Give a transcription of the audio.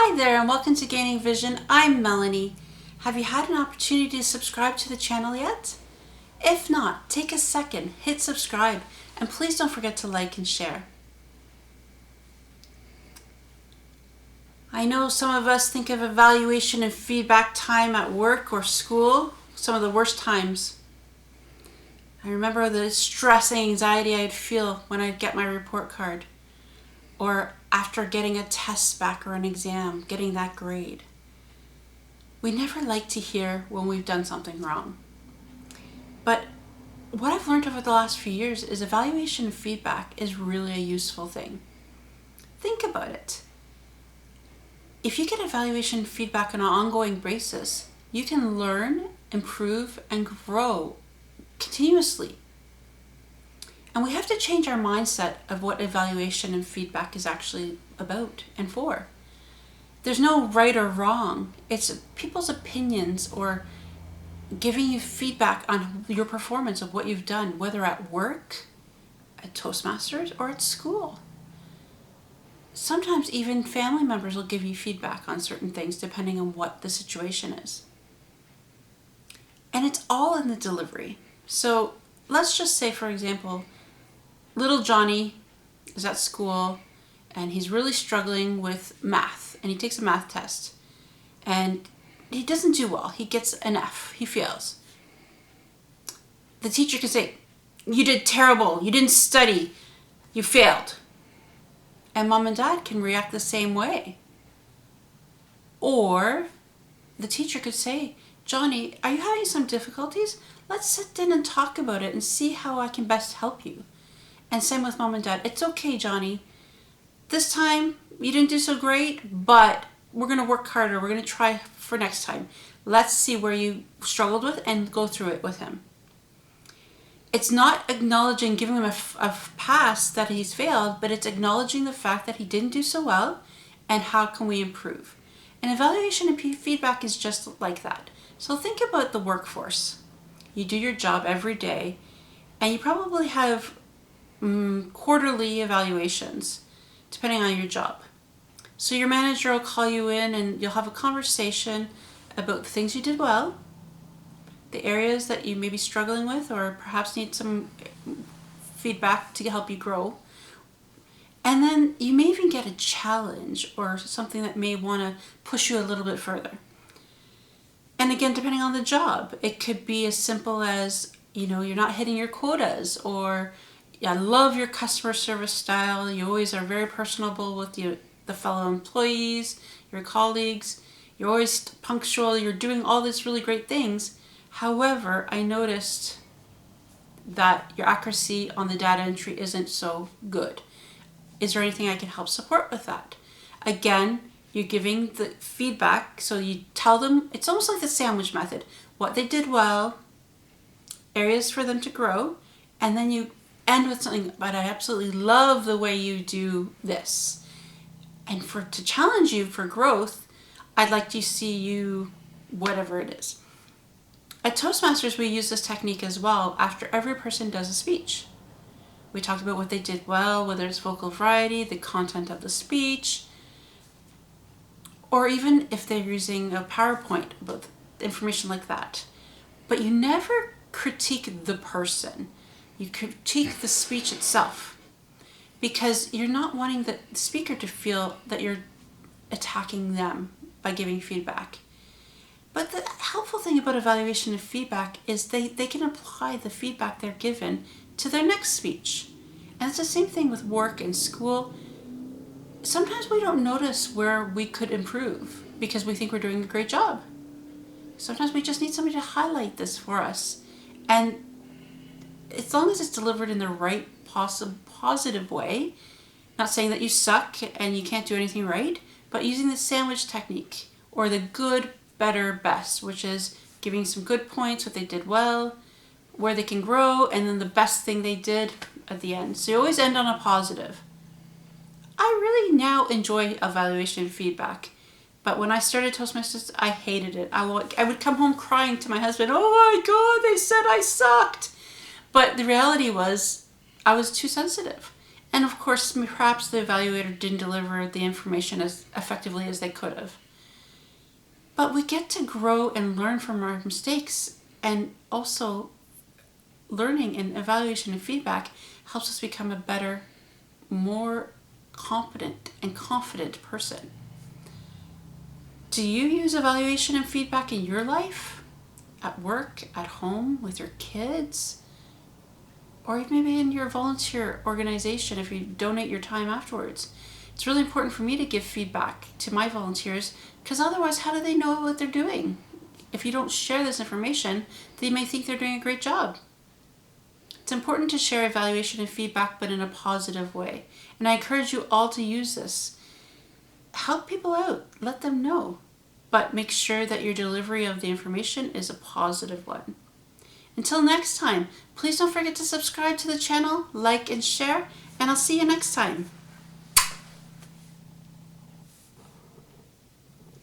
Hi there and welcome to Gaining Vision. I'm Melanie. Have you had an opportunity to subscribe to the channel yet? If not, take a second, hit subscribe, and please don't forget to like and share. I know some of us think of evaluation and feedback time at work or school, some of the worst times. I remember the stress and anxiety I'd feel when I'd get my report card, or after getting a test back or an exam, getting that grade. We never like to hear when we've done something wrong. But what I've learned over the last few years is evaluation and feedback is really a useful thing. Think about it. If you get evaluation and feedback on an ongoing basis, you can learn, improve, and grow continuously. And we have to change our mindset of what evaluation and feedback is actually about and for. There's no right or wrong. It's people's opinions or giving you feedback on your performance of what you've done, whether at work, at Toastmasters, or at school. Sometimes even family members will give you feedback on certain things depending on what the situation is. And it's all in the delivery. So let's just say, for example, little Johnny is at school and he's really struggling with math, and he takes a math test and he doesn't do well. He gets an F. He fails. The teacher can say, "You did terrible. You didn't study. You failed." And mom and dad can react the same way. Or the teacher could say, "Johnny, are you having some difficulties? Let's sit down and talk about it and see how I can best help you." And same with mom and dad. "It's okay, Johnny. This time you didn't do so great, but we're going to work harder. We're going to try for next time. Let's see where you struggled with and go through it with him." It's not acknowledging, giving him a pass that he's failed, but it's acknowledging the fact that he didn't do so well and how can we improve. And evaluation and feedback is just like that. So think about the workforce. You do your job every day and you probably have quarterly evaluations depending on your job. So your manager will call you in and you'll have a conversation about the things you did well, the areas that you may be struggling with or perhaps need some feedback to help you grow. And then you may even get a challenge or something that may want to push you a little bit further. And again, depending on the job, it could be as simple as, you're not hitting your quotas, or I love your customer service style. You always are very personable with the fellow employees, your colleagues. You're always punctual. You're doing all these really great things. However, I noticed that your accuracy on the data entry isn't so good. Is there anything I can help support with that? Again, you're giving the feedback, so you tell them, it's almost like the sandwich method, what they did well, areas for them to grow, and then you end with something, "But I absolutely love the way you do this. And to challenge you for growth, I'd like to see you," whatever it is. At Toastmasters, we use this technique as well after every person does a speech. We talked about what they did well, whether it's vocal variety, the content of the speech, or even if they're using a PowerPoint, about information like that. But you never critique the person. You critique the speech itself, because you're not wanting the speaker to feel that you're attacking them by giving feedback. But the helpful thing about evaluation and feedback is they can apply the feedback they're given to their next speech. And it's the same thing with work and school. Sometimes we don't notice where we could improve because we think we're doing a great job. Sometimes we just need somebody to highlight this for us. And as long as it's delivered in the right positive way, not saying that you suck and you can't do anything right, but using the sandwich technique, or the good, better, best, which is giving some good points, what they did well, where they can grow, and then the best thing they did at the end. So you always end on a positive. I really now enjoy evaluation and feedback. But when I started Toastmasters, I hated it. I would come home crying to my husband, "Oh my God, they said I sucked." But the reality was I was too sensitive. And of course, perhaps the evaluator didn't deliver the information as effectively as they could have. But we get to grow and learn from our mistakes, and also learning and evaluation and feedback helps us become a better, more competent and confident person. Do you use evaluation and feedback in your life? At work, at home, with your kids? Or maybe in your volunteer organization if you donate your time afterwards. It's really important for me to give feedback to my volunteers, because otherwise how do they know what they're doing? If you don't share this information, they may think they're doing a great job. It's important to share evaluation and feedback, but in a positive way. And I encourage you all to use this. Help people out. Let them know. But make sure that your delivery of the information is a positive one. Until next time, please don't forget to subscribe to the channel, like and share, and I'll see you next time.